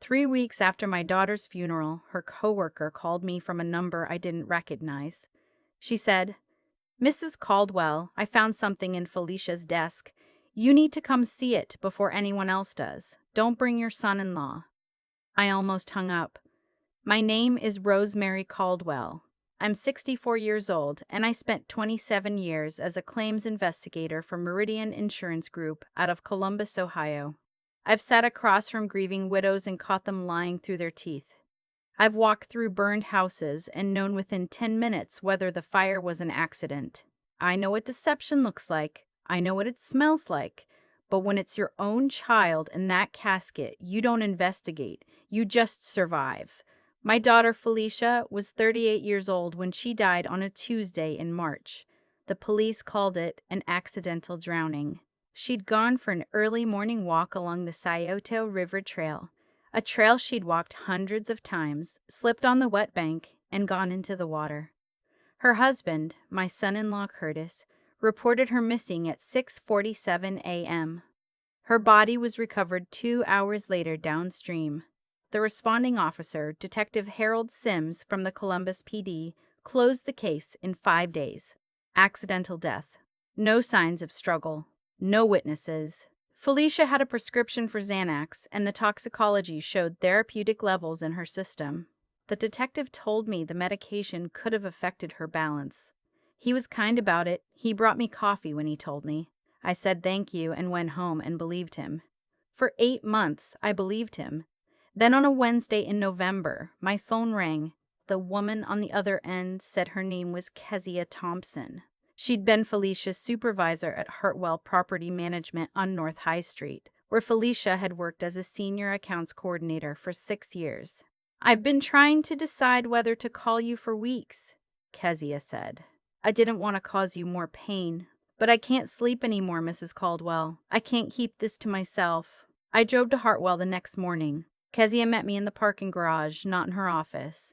3 weeks after my daughter's funeral, her coworker called me from a number I didn't recognize. She said, "Mrs. Caldwell, I found something in Felicia's desk. You need to come see it before anyone else does. Don't bring your son-in-law." I almost hung up. My name is Rosemary Caldwell. I'm 64 years old, and I spent 27 years as a claims investigator for Meridian Insurance Group out of Columbus, Ohio. I've sat across from grieving widows and caught them lying through their teeth. I've walked through burned houses and known within 10 minutes whether the fire was an accident. I know what deception looks like. I know what it smells like. But when it's your own child in that casket, you don't investigate. You just survive. My daughter Felicia was 38 years old when she died on a Tuesday in March. The police called it an accidental drowning. She'd gone for an early morning walk along the Scioto River Trail, a trail she'd walked hundreds of times, slipped on the wet bank, and gone into the water. Her husband, my son-in-law Curtis, reported her missing at 6:47 a.m. Her body was recovered 2 hours later downstream. The responding officer, Detective Harold Sims from the Columbus PD, closed the case in 5 days. Accidental death. No signs of struggle. No witnesses. Felicia had a prescription for Xanax, and the toxicology showed therapeutic levels in her system. The detective told me the medication could have affected her balance. He was kind about it. He brought me coffee when he told me. I said thank you and went home and believed him. For 8 months, I believed him. Then on a Wednesday in November, my phone rang. The woman on the other end said her name was Kezia Thompson. She'd been Felicia's supervisor at Hartwell Property Management on North High Street, where Felicia had worked as a senior accounts coordinator for 6 years. "I've been trying to decide whether to call you for weeks," Kezia said. "I didn't want to cause you more pain. But I can't sleep anymore, Mrs. Caldwell. I can't keep this to myself." I drove to Hartwell the next morning. Kezia met me in the parking garage, not in her office.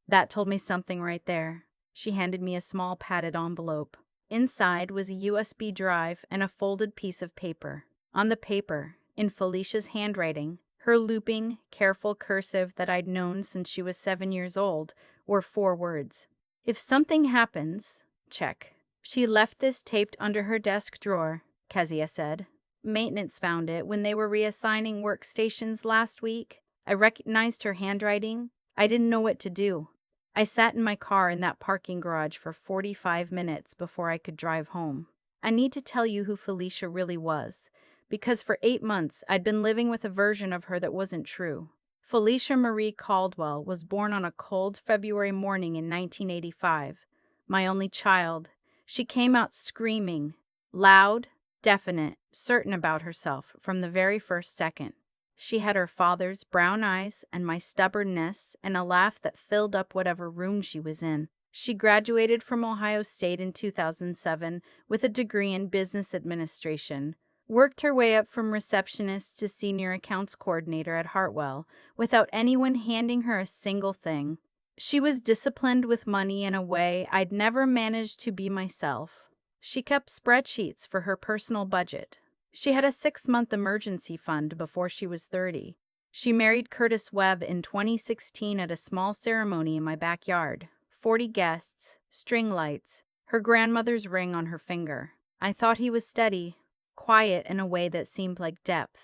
That told me something right there. She handed me a small padded envelope. Inside was a USB drive and a folded piece of paper. On the paper, in Felicia's handwriting, her looping, careful cursive that I'd known since she was 7 years old, were 4 words. "If something happens, check." "She left this taped under her desk drawer," Kezia said. "Maintenance found it when they were reassigning workstations last week. I recognized her handwriting. I didn't know what to do. I sat in my car in that parking garage for 45 minutes before I could drive home. I need to tell you who Felicia really was, because for 8 months I'd been living with a version of her that wasn't true. Felicia Marie Caldwell was born on a cold February morning in 1985. My only child. She came out screaming, loud, definite, certain about herself from the very first second. She had her father's brown eyes and my stubbornness and a laugh that filled up whatever room she was in. She graduated from Ohio State in 2007 with a degree in business administration, worked her way up from receptionist to senior accounts coordinator at Hartwell without anyone handing her a single thing. She was disciplined with money in a way I'd never managed to be myself. She kept spreadsheets for her personal budget. She had a 6-month emergency fund before she was 30. She married Curtis Webb in 2016 at a small ceremony in my backyard. 40 guests, string lights, her grandmother's ring on her finger. I thought he was steady, quiet in a way that seemed like depth.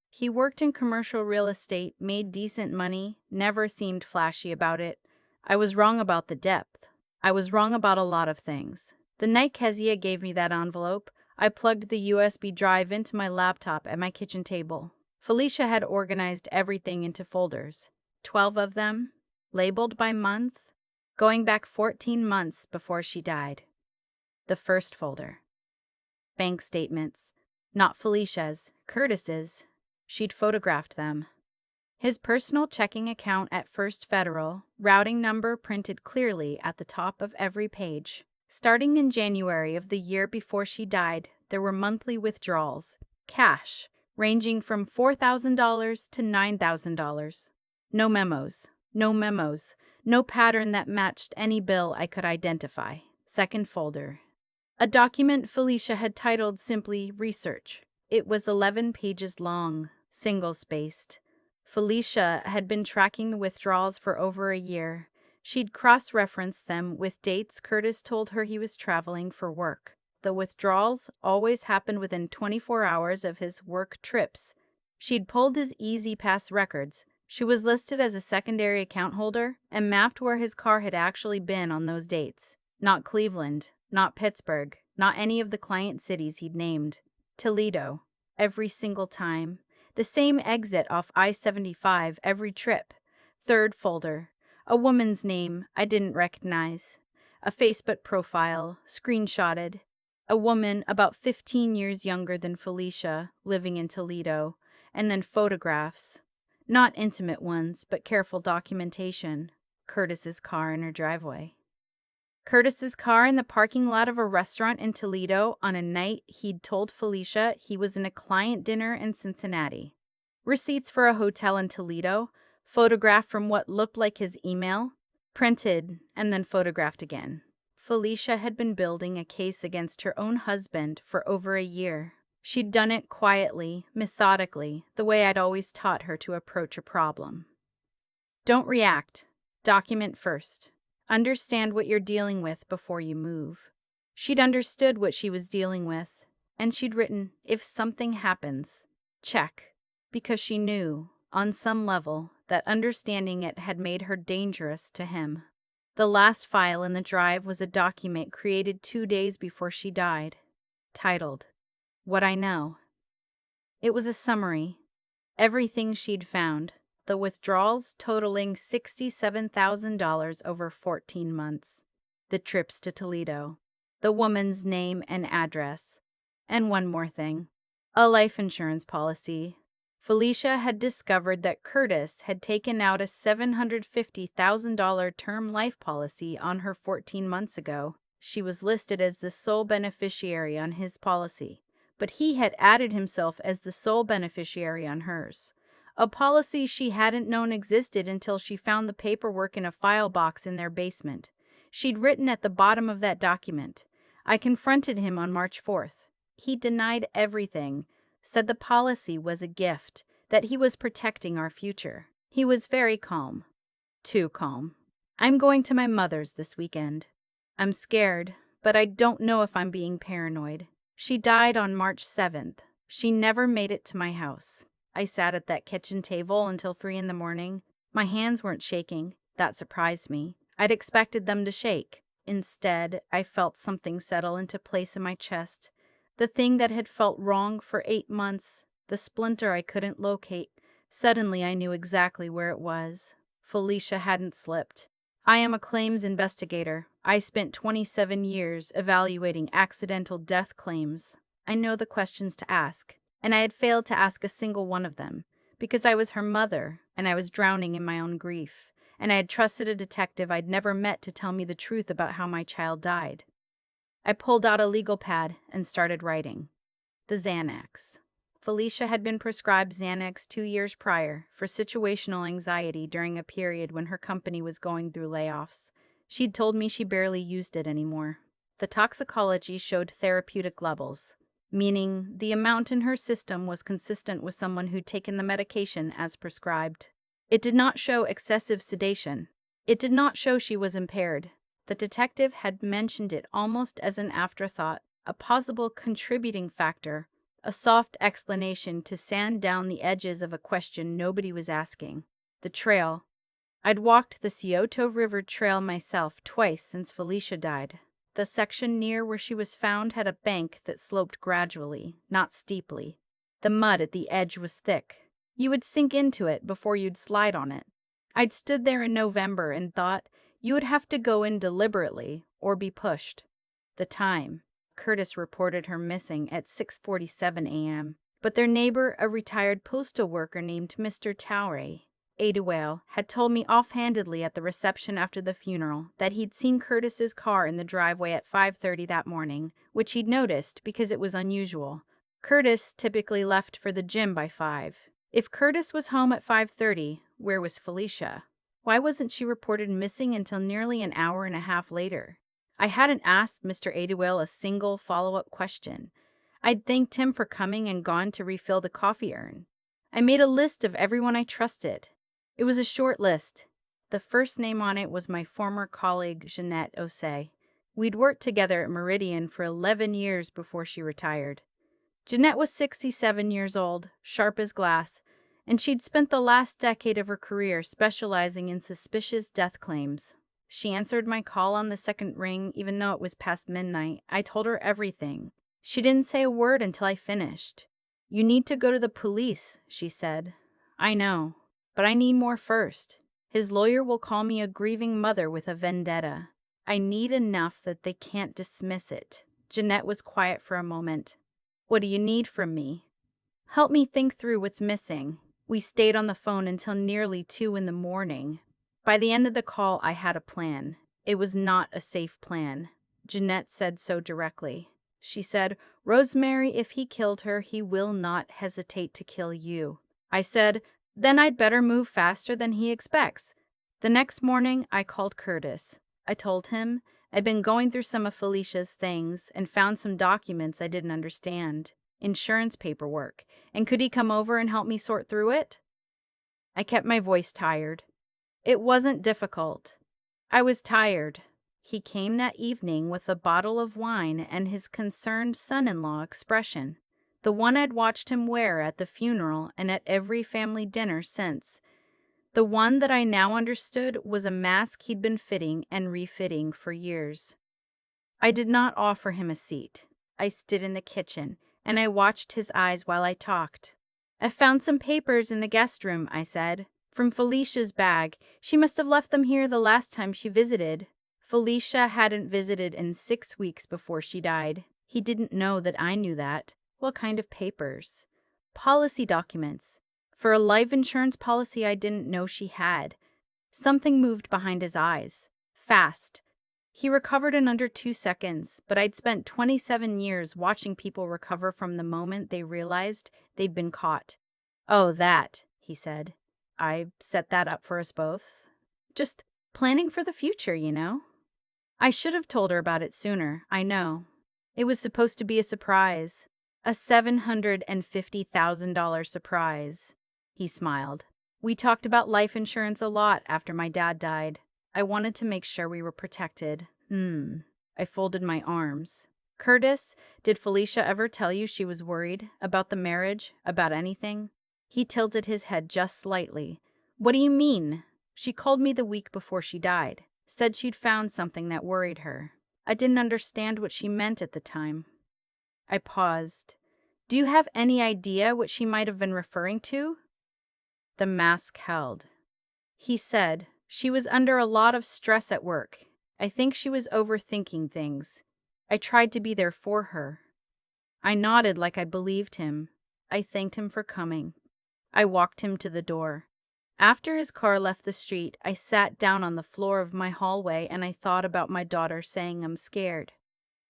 He worked in commercial real estate, made decent money, never seemed flashy about it. I was wrong about the depth. I was wrong about a lot of things. The night Kezia gave me that envelope, I plugged the USB drive into my laptop at my kitchen table. Felicia had organized everything into folders, 12 of them, labeled by month, going back 14 months before she died. The first folder. Bank statements. Not Felicia's, Curtis's. She'd photographed them. His personal checking account at First Federal, routing number printed clearly at the top of every page. Starting in January of the year before she died, there were monthly withdrawals, cash, ranging from $4,000 to $9,000. No memos, no pattern that matched any bill I could identify. Second folder. A document Felicia had titled simply Research. It was 11 pages long, single-spaced. Felicia had been tracking the withdrawals for over a year. She'd cross-referenced them with dates Curtis told her he was traveling for work. The withdrawals always happened within 24 hours of his work trips. She'd pulled his Easy Pass records. She was listed as a secondary account holder and mapped where his car had actually been on those dates. Not Cleveland, not Pittsburgh, not any of the client cities he'd named. Toledo. Every single time. The same exit off I-75 every trip. Third folder. A woman's name I didn't recognize. A Facebook profile, screenshotted. A woman about 15 years younger than Felicia, living in Toledo. And then photographs. Not intimate ones, but careful documentation. Curtis's car in her driveway. Curtis's car in the parking lot of a restaurant in Toledo on a night he'd told Felicia he was in a client dinner in Cincinnati. Receipts for a hotel in Toledo, photographed from what looked like his email, printed and then photographed again. Felicia had been building a case against her own husband for over a year. She'd done it quietly, methodically, the way I'd always taught her to approach a problem. Don't react. Document first. Understand what you're dealing with before you move. She'd understood what she was dealing with, and she'd written, if something happens, check, because she knew, on some level, that understanding it had made her dangerous to him. The last file in the drive was a document created 2 days before she died, titled, What I Know. It was a summary. Everything she'd found. The withdrawals totaling $67,000 over 14 months. The trips to Toledo. The woman's name and address. And one more thing. A life insurance policy. Felicia had discovered that Curtis had taken out a $750,000 term life policy on her 14 months ago. She was listed as the sole beneficiary on his policy, but he had added himself as the sole beneficiary on hers. A policy she hadn't known existed until she found the paperwork in a file box in their basement. She'd written at the bottom of that document, I confronted him on March 4th. He denied everything, said the policy was a gift, that he was protecting our future. He was very calm. Too calm. I'm going to my mother's this weekend. I'm scared, but I don't know if I'm being paranoid. She died on March 7th. She never made it to my house. I sat at that kitchen table until 3 in the morning. My hands weren't shaking. That surprised me. I'd expected them to shake. Instead, I felt something settle into place in my chest. The thing that had felt wrong for 8 months, the splinter I couldn't locate. Suddenly, I knew exactly where it was. Felicia hadn't slipped. I am a claims investigator. I spent 27 years evaluating accidental death claims. I know the questions to ask. And I had failed to ask a single one of them, because I was her mother, and I was drowning in my own grief, and I had trusted a detective I'd never met to tell me the truth about how my child died. I pulled out a legal pad and started writing. The Xanax. Felicia had been prescribed Xanax 2 years prior for situational anxiety during a period when her company was going through layoffs. She'd told me she barely used it anymore. The toxicology showed therapeutic levels, meaning the amount in her system was consistent with someone who'd taken the medication as prescribed. It did not show excessive sedation. It did not show she was impaired. The detective had mentioned it almost as an afterthought, a possible contributing factor, a soft explanation to sand down the edges of a question nobody was asking. The trail. I'd walked the Scioto River Trail myself twice since Felicia died. The section near where she was found had a bank that sloped gradually, not steeply. The mud at the edge was thick. You would sink into it before you'd slide on it. I'd stood there in November and thought you would have to go in deliberately or be pushed. The time. Curtis reported her missing at 6:47 a.m., but their neighbor, a retired postal worker named Mr. Towery, Adewale, had told me offhandedly at the reception after the funeral that he'd seen Curtis's car in the driveway at 5:30 that morning, which he'd noticed because it was unusual. Curtis typically left for the gym by 5. If Curtis was home at 5:30, where was Felicia? Why wasn't she reported missing until nearly an hour and a half later? I hadn't asked Mr. Adewale a single follow-up question. I'd thanked him for coming and gone to refill the coffee urn. I made a list of everyone I trusted. It was a short list. The first name on it was my former colleague, Jeanette Osei. We'd worked together at Meridian for 11 years before she retired. Jeanette was 67 years old, sharp as glass, and she'd spent the last decade of her career specializing in suspicious death claims. She answered my call on the second ring, even though it was past midnight. I told her everything. She didn't say a word until I finished. "You need to go to the police," she said. "I know, but I need more first. His lawyer will call me a grieving mother with a vendetta. I need enough that they can't dismiss it." Jeanette was quiet for a moment. "What do you need from me?" "Help me think through what's missing." We stayed on the phone until nearly 2 in the morning. By the end of the call, I had a plan. It was not a safe plan. Jeanette said so directly. She said, "Rosemary, if he killed her, he will not hesitate to kill you." I said, "Then I'd better move faster than he expects." The next morning, I called Curtis. I told him I'd been going through some of Felicia's things and found some documents I didn't understand, insurance paperwork, and could he come over and help me sort through it? I kept my voice tired. It wasn't difficult. I was tired. He came that evening with a bottle of wine and his concerned son-in-law expression, the one I'd watched him wear at the funeral and at every family dinner since. The one that I now understood was a mask he'd been fitting and refitting for years. I did not offer him a seat. I stood in the kitchen, and I watched his eyes while I talked. "I found some papers in the guest room," I said. "From Felicia's bag. She must have left them here the last time she visited." Felicia hadn't visited in 6 weeks before she died. He didn't know that I knew that. What kind of papers? Policy documents. For a life insurance policy I didn't know she had. Something moved behind his eyes. Fast. He recovered in under 2 seconds, but I'd spent 27 years watching people recover from the moment they realized they'd been caught. "Oh, that," he said. "I set that up for us both. Just planning for the future, you know." I should have told her about it sooner, I know. It was supposed to be a surprise. A $750,000 surprise. He smiled. "We talked about life insurance a lot after my dad died. I wanted to make sure we were protected." I folded my arms. "Curtis, did Felicia ever tell you she was worried about the marriage, about anything?" He tilted his head just slightly. "What do you mean?" "She called me the week before she died. Said she'd found something that worried her. I didn't understand what she meant at the time." I paused. "Do you have any idea what she might have been referring to?" The mask held. He said, "She was under a lot of stress at work. I think she was overthinking things. I tried to be there for her." I nodded like I believed him. I thanked him for coming. I walked him to the door. After his car left the street, I sat down on the floor of my hallway and I thought about my daughter saying I'm scared.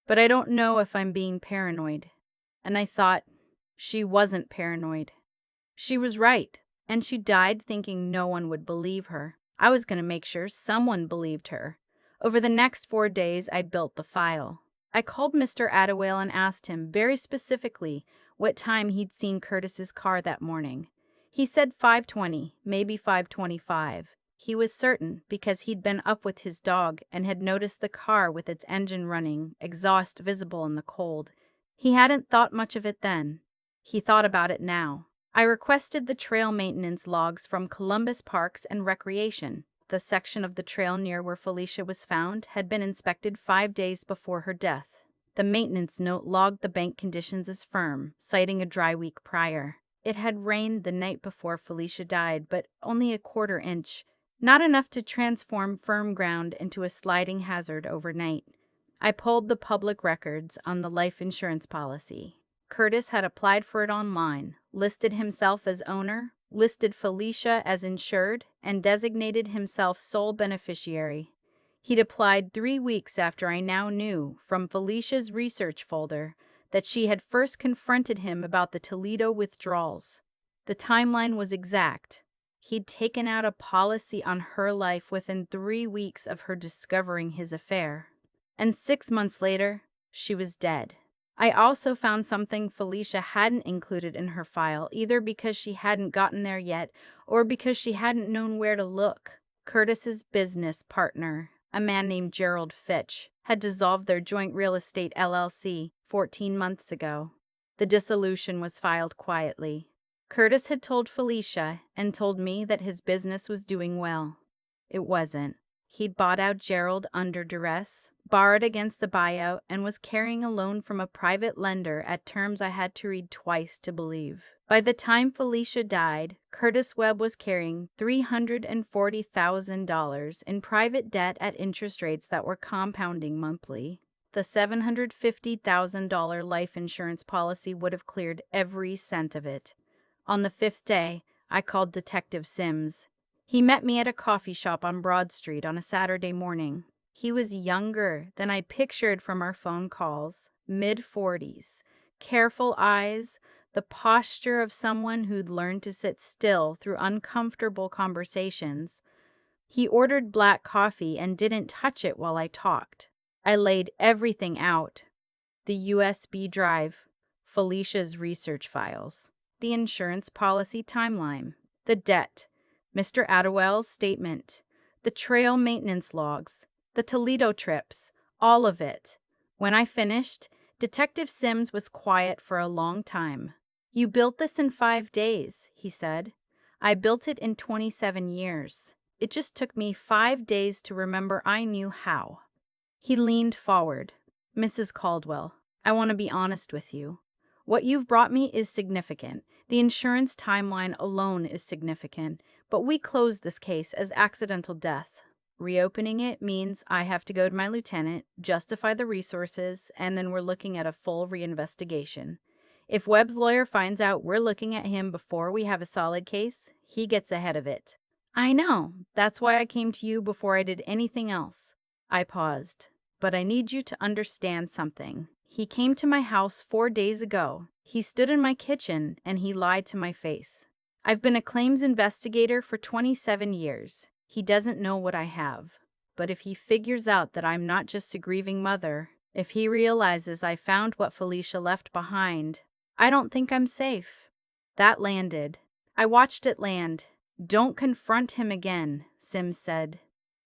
But I don't know if I'm being paranoid. And I thought, she wasn't paranoid. She was right, and she died thinking no one would believe her. I was going to make sure someone believed her. Over the next 4 days, I built the file. I called Mr. Attawale and asked him very specifically what time he'd seen Curtis's car that morning. He said 5:20, maybe 5:25. He was certain because he'd been up with his dog and had noticed the car with its engine running, exhaust visible in the cold. He hadn't thought much of it then. He thought about it now. I requested the trail maintenance logs from Columbus Parks and Recreation. The section of the trail near where Felicia was found had been inspected 5 days before her death. The maintenance note logged the bank conditions as firm, citing a dry week prior. It had rained the night before Felicia died, but only a 1/4 inch, not enough to transform firm ground into a sliding hazard overnight. I pulled the public records on the life insurance policy. Curtis had applied for it online, listed himself as owner, listed Felicia as insured, and designated himself sole beneficiary. He'd applied 3 weeks after I now knew, from Felicia's research folder, that she had first confronted him about the Toledo withdrawals. The timeline was exact. He'd taken out a policy on her life within 3 weeks of her discovering his affair. And 6 months later, she was dead. I also found something Felicia hadn't included in her file, either because she hadn't gotten there yet or because she hadn't known where to look. Curtis's business partner, a man named Gerald Fitch, had dissolved their joint real estate LLC 14 months ago. The dissolution was filed quietly. Curtis had told Felicia and told me that his business was doing well. It wasn't. He'd bought out Gerald under duress, borrowed against the buyout, and was carrying a loan from a private lender at terms I had to read twice to believe. By the time Felicia died, Curtis Webb was carrying $340,000 in private debt at interest rates that were compounding monthly. The $750,000 life insurance policy would have cleared every cent of it. On the fifth day, I called Detective Sims. He met me at a coffee shop on Broad Street on a Saturday morning. He was younger than I pictured from our phone calls, mid-40s, careful eyes, the posture of someone who'd learned to sit still through uncomfortable conversations. He ordered black coffee and didn't touch it while I talked. I laid everything out: the USB drive, Felicia's research files, the insurance policy timeline, the debt, Mr. Attewell's statement, the trail maintenance logs, the Toledo trips, all of it. When I finished, Detective Sims was quiet for a long time. "You built this in 5 days," he said. "I built it in 27 years. It just took me 5 days to remember I knew how." He leaned forward. "Mrs. Caldwell, I want to be honest with you. What you've brought me is significant. The insurance timeline alone is significant, but we closed this case as accidental death. Reopening it means I have to go to my lieutenant, justify the resources, and then we're looking at a full reinvestigation. If Webb's lawyer finds out we're looking at him before we have a solid case, he gets ahead of it." "I know. That's why I came to you before I did anything else." I paused. "But I need you to understand something. He came to my house 4 days ago. He stood in my kitchen and he lied to my face. I've been a claims investigator for 27 years. He doesn't know what I have. But if he figures out that I'm not just a grieving mother, if he realizes I found what Felicia left behind, I don't think I'm safe." That landed. I watched it land. "Don't confront him again," Sims said.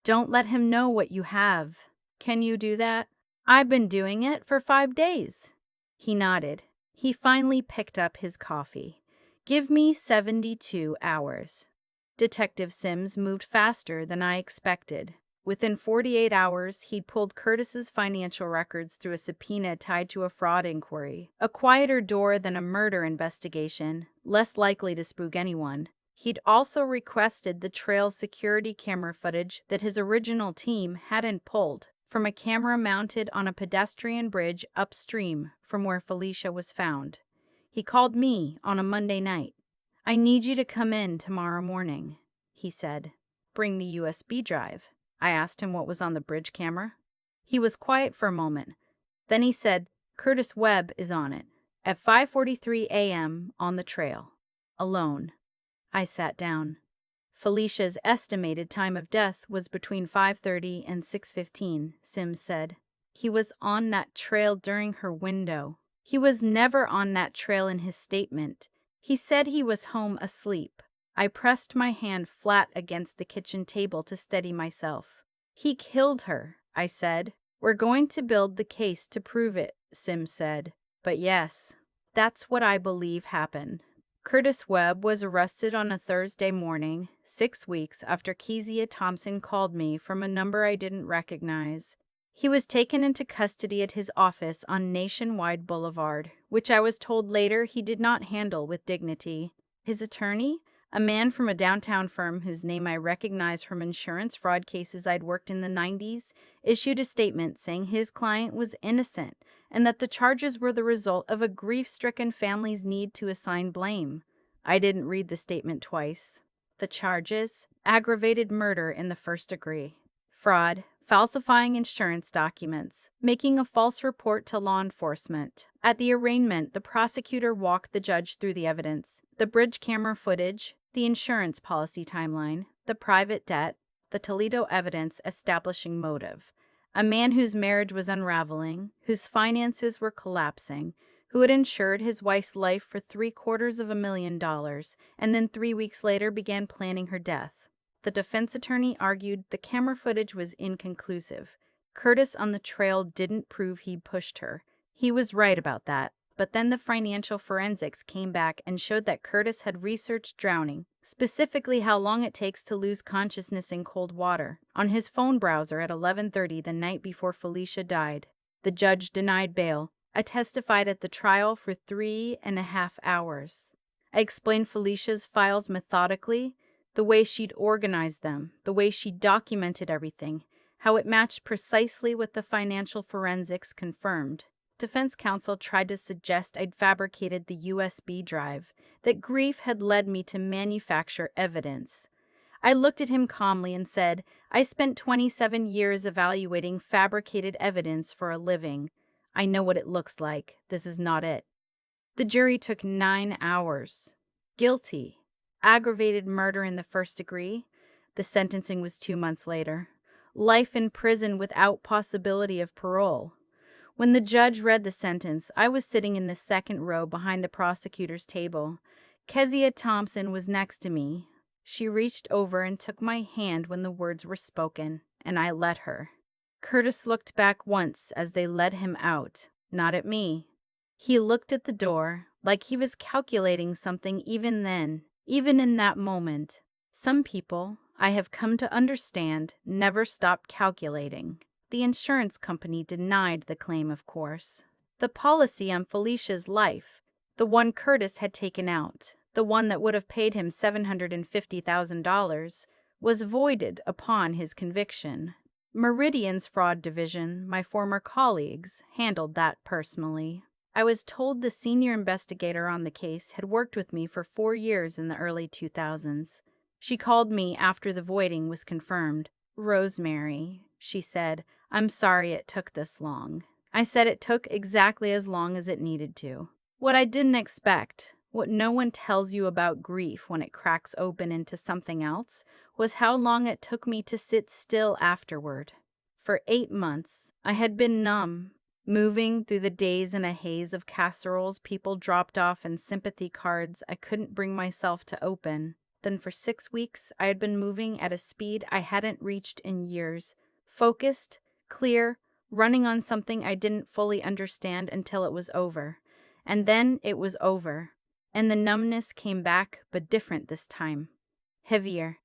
"Don't let him know what you have. Can you do that?" "I've been doing it for 5 days." He nodded. He finally picked up his coffee. "Give me 72 hours. Detective Sims moved faster than I expected. Within 48 hours, he'd pulled Curtis's financial records through a subpoena tied to a fraud inquiry, a quieter door than a murder investigation, less likely to spook anyone. He'd also requested the trail security camera footage that his original team hadn't pulled, from a camera mounted on a pedestrian bridge upstream from where Felicia was found. He called me on a Monday night. "I need you to come in tomorrow morning," he said. "Bring the USB drive." I asked him what was on the bridge camera. He was quiet for a moment. Then he said, "Curtis Webb is on it, at 5:43 a.m. on the trail. Alone." I sat down. "Felicia's estimated time of death was between 5:30 and 6:15, Sims said. "He was on that trail during her window. He was never on that trail in his statement. He said he was home asleep." I pressed my hand flat against the kitchen table to steady myself. "He killed her," I said. "We're going to build the case to prove it," Sims said. "But yes, that's what I believe happened." Curtis Webb was arrested on a Thursday morning, 6 weeks after Kezia Thompson called me from a number I didn't recognize. He was taken into custody at his office on Nationwide Boulevard, which I was told later he did not handle with dignity. His attorney, a man from a downtown firm whose name I recognized from insurance fraud cases I'd worked in the 90s, issued a statement saying his client was innocent and that the charges were the result of a grief-stricken family's need to assign blame. I didn't read the statement twice. The charges: aggravated murder in the first degree, fraud, falsifying insurance documents, making a false report to law enforcement. At the arraignment, the prosecutor walked the judge through the evidence: the bridge camera footage, the insurance policy timeline, the private debt, the Toledo evidence establishing motive. A man whose marriage was unraveling, whose finances were collapsing, who had insured his wife's life for $750,000 and then 3 weeks later began planning her death. The defense attorney argued the camera footage was inconclusive. Curtis on the trail didn't prove he'd pushed her. He was right about that. But then the financial forensics came back and showed that Curtis had researched drowning, specifically how long it takes to lose consciousness in cold water, on his phone browser at 11:30 the night before Felicia died. The judge denied bail. I testified at the trial for 3.5 hours. I explained Felicia's files methodically, the way she'd organized them, the way she documented everything, how it matched precisely what the financial forensics confirmed. Defense counsel tried to suggest I'd fabricated the USB drive, that grief had led me to manufacture evidence. I looked at him calmly and said, I spent 27 years evaluating fabricated evidence for a living. I know what it looks like. This is not it. The jury took 9 hours. Guilty. Aggravated murder in the first degree. The sentencing was 2 months later. Life in prison without possibility of parole. When the judge read the sentence, I was sitting in the second row behind the prosecutor's table. Kezia Thompson was next to me. She reached over and took my hand when the words were spoken, and I let her. Curtis looked back once as they led him out, not at me. He looked at the door, like he was calculating something even then, even in that moment. Some people, I have come to understand, never stop calculating. The insurance company denied the claim, of course. The policy on Felicia's life, the one Curtis had taken out, the one that would have paid him $750,000, was voided upon his conviction. Meridian's fraud division, my former colleagues, handled that personally. I was told the senior investigator on the case had worked with me for 4 years in the early 2000s. She called me after the voiding was confirmed. Rosemary, she said, I'm sorry it took this long. I said it took exactly as long as it needed to. What I didn't expect, what no one tells you about grief when it cracks open into something else, was how long it took me to sit still afterward. For 8 months, I had been numb, moving through the days in a haze of casseroles people dropped off and sympathy cards I couldn't bring myself to open. Then for 6 weeks, I had been moving at a speed I hadn't reached in years, focused, clear, running on something I didn't fully understand until it was over. And then it was over, and the numbness came back, but different this time. Heavier,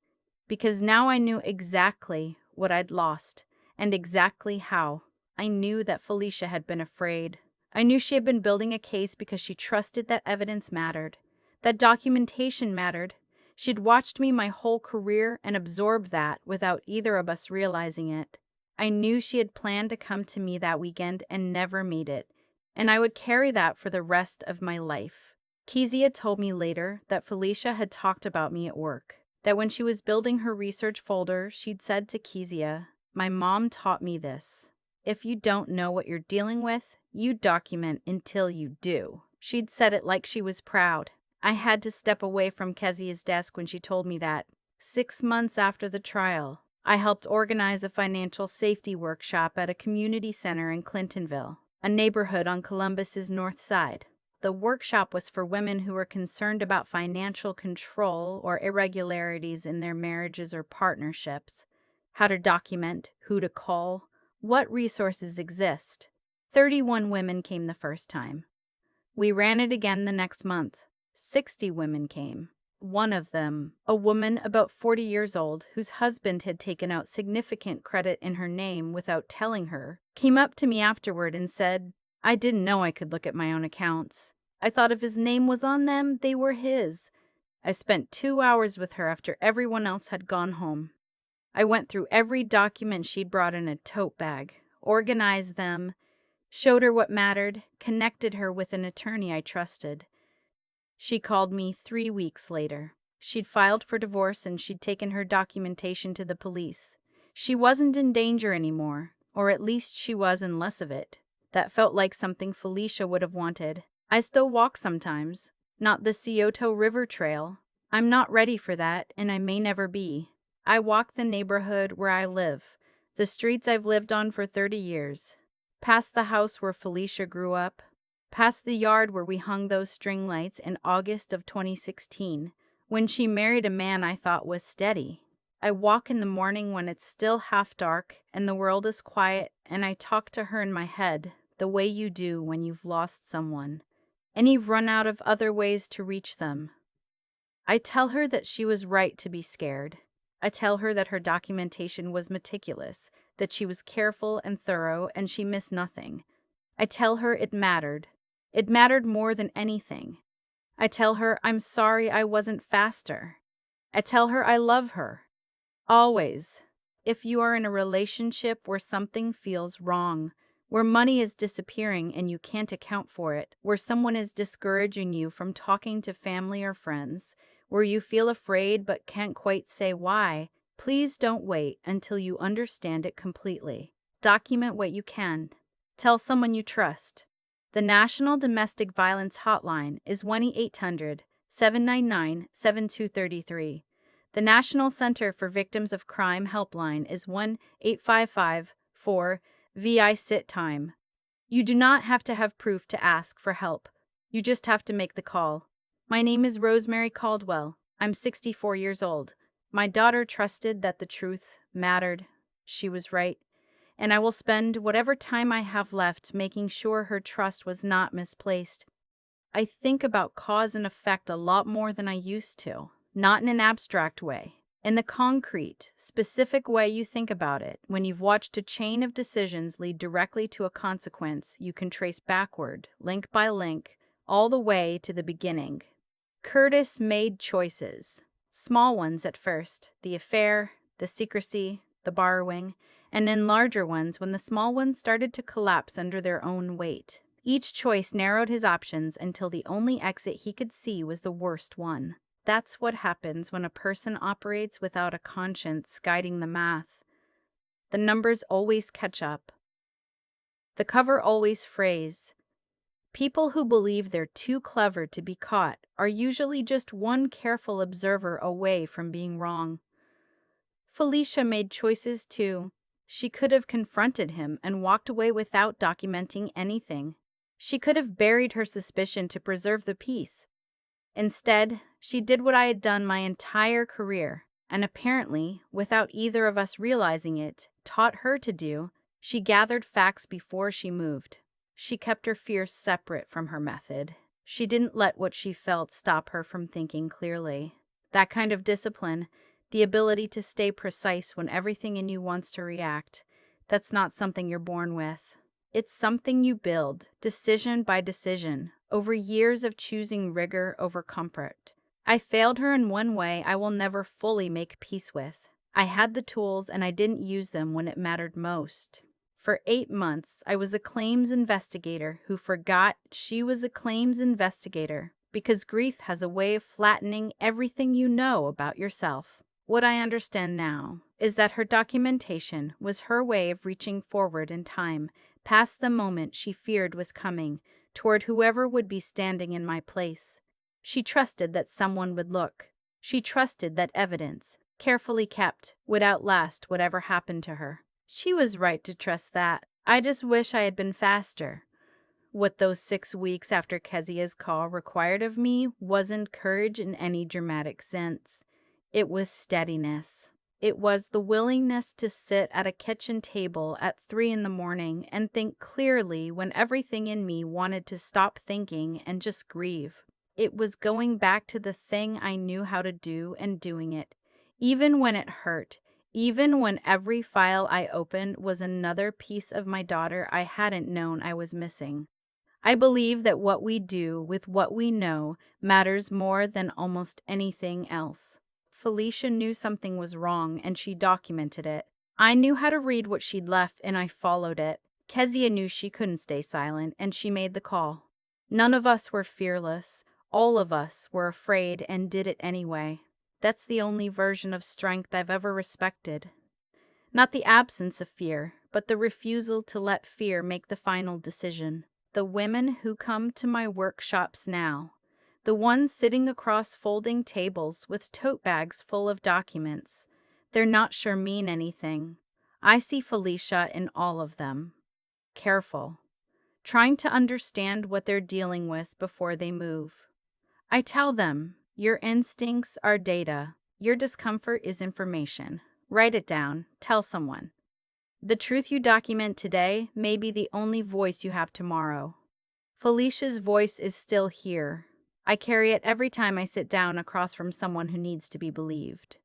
because now I knew exactly what I'd lost, and exactly how. I knew that Felicia had been afraid. I knew she had been building a case because she trusted that evidence mattered, that documentation mattered. She'd watched me my whole career and absorbed that without either of us realizing it. I knew she had planned to come to me that weekend and never made it, and I would carry that for the rest of my life. Kezia told me later that Felicia had talked about me at work, that when she was building her research folder, she'd said to Kezia, my mom taught me this. If you don't know what you're dealing with, you document until you do. She'd said it like she was proud. I had to step away from Kezia's desk when she told me that. 6 months after the trial, I helped organize a financial safety workshop at a community center in Clintonville, a neighborhood on Columbus's north side. The workshop was for women who were concerned about financial control or irregularities in their marriages or partnerships, how to document, who to call, what resources exist. 31 women came the first time. We ran it again the next month. 60 women came. One of them, a woman about 40 years old whose husband had taken out significant credit in her name without telling her, came up to me afterward and said, I didn't know I could look at my own accounts. I thought if his name was on them, they were his. I spent 2 hours with her after everyone else had gone home. I went through every document she'd brought in a tote bag, organized them, showed her what mattered, connected her with an attorney I trusted. She called me 3 weeks later. She'd filed for divorce and she'd taken her documentation to the police. She wasn't in danger anymore, or at least she was in less of it. That felt like something Felicia would have wanted. I still walk sometimes, not the Scioto River Trail. I'm not ready for that, and I may never be. I walk the neighborhood where I live, The streets I've lived on for 30 years. Past the house where Felicia grew up. Past the yard where we hung those string lights in August of 2016, when she married a man I thought was steady. I walk in the morning when it's still half dark and the world is quiet, and I talk to her in my head, the way you do when you've lost someone, and you've run out of other ways to reach them. I tell her that she was right to be scared. I tell her that her documentation was meticulous, that she was careful and thorough, and she missed nothing. I tell her it mattered. It mattered more than anything. I tell her I'm sorry I wasn't faster. I tell her I love her. Always. If you are in a relationship where something feels wrong, where money is disappearing and you can't account for it, where someone is discouraging you from talking to family or friends, where you feel afraid but can't quite say why, please don't wait until you understand it completely. Document what you can. Tell someone you trust. The National Domestic Violence Hotline is 1-800-799-7233. The National Center for Victims of Crime helpline is 1-855-4-VI-SIT-TIME. You do not have to have proof to ask for help. You just have to make the call. My name is Rosemary Caldwell. I'm 64 years old. My daughter trusted that the truth mattered. She was right. And I will spend whatever time I have left making sure her trust was not misplaced. I think about cause and effect a lot more than I used to, not in an abstract way. In the concrete, specific way you think about it, when you've watched a chain of decisions lead directly to a consequence you can trace backward, link by link, all the way to the beginning. Curtis made choices. Small ones at first, the affair, the secrecy, the borrowing, and then larger ones when the small ones started to collapse under their own weight. Each choice narrowed his options until the only exit he could see was the worst one. That's what happens when a person operates without a conscience guiding the math. The numbers always catch up. The cover always phrase. People who believe they're too clever to be caught are usually just one careful observer away from being wrong. Felicia made choices too. She could have confronted him and walked away without documenting anything. She could have buried her suspicion to preserve the peace. Instead, she did what I had done my entire career, and apparently, without either of us realizing it, taught her to do. She gathered facts before she moved. She kept her fears separate from her method. She didn't let what she felt stop her from thinking clearly. That kind of discipline, the ability to stay precise when everything in you wants to react, that's not something you're born with. It's something you build, decision by decision, over years of choosing rigor over comfort. I failed her in one way I will never fully make peace with. I had the tools and I didn't use them when it mattered most. For 8 months, I was a claims investigator who forgot she was a claims investigator, because grief has a way of flattening everything you know about yourself. What I understand now is that her documentation was her way of reaching forward in time, past the moment she feared was coming, toward whoever would be standing in my place. She trusted that someone would look. She trusted that evidence, carefully kept, would outlast whatever happened to her. She was right to trust that. I just wish I had been faster. What those 6 weeks after Kezia's call required of me wasn't courage in any dramatic sense. It was steadiness. It was the willingness to sit at a kitchen table at 3 in the morning and think clearly when everything in me wanted to stop thinking and just grieve. It was going back to the thing I knew how to do and doing it, even when it hurt, even when every file I opened was another piece of my daughter I hadn't known I was missing. I believe that what we do with what we know matters more than almost anything else. Felicia knew something was wrong and she documented it. I knew how to read what she'd left and I followed it. Kezia knew she couldn't stay silent and she made the call. None of us were fearless. All of us were afraid and did it anyway. That's the only version of strength I've ever respected. Not the absence of fear, but the refusal to let fear make the final decision. The women who come to my workshops now, the ones sitting across folding tables with tote bags full of documents, they're not sure mean anything. I see Felicia in all of them. Careful, trying to understand what they're dealing with before they move. I tell them, your instincts are data, your discomfort is information. Write it down, tell someone. The truth you document today may be the only voice you have tomorrow. Felicia's voice is still here. I carry it every time I sit down across from someone who needs to be believed.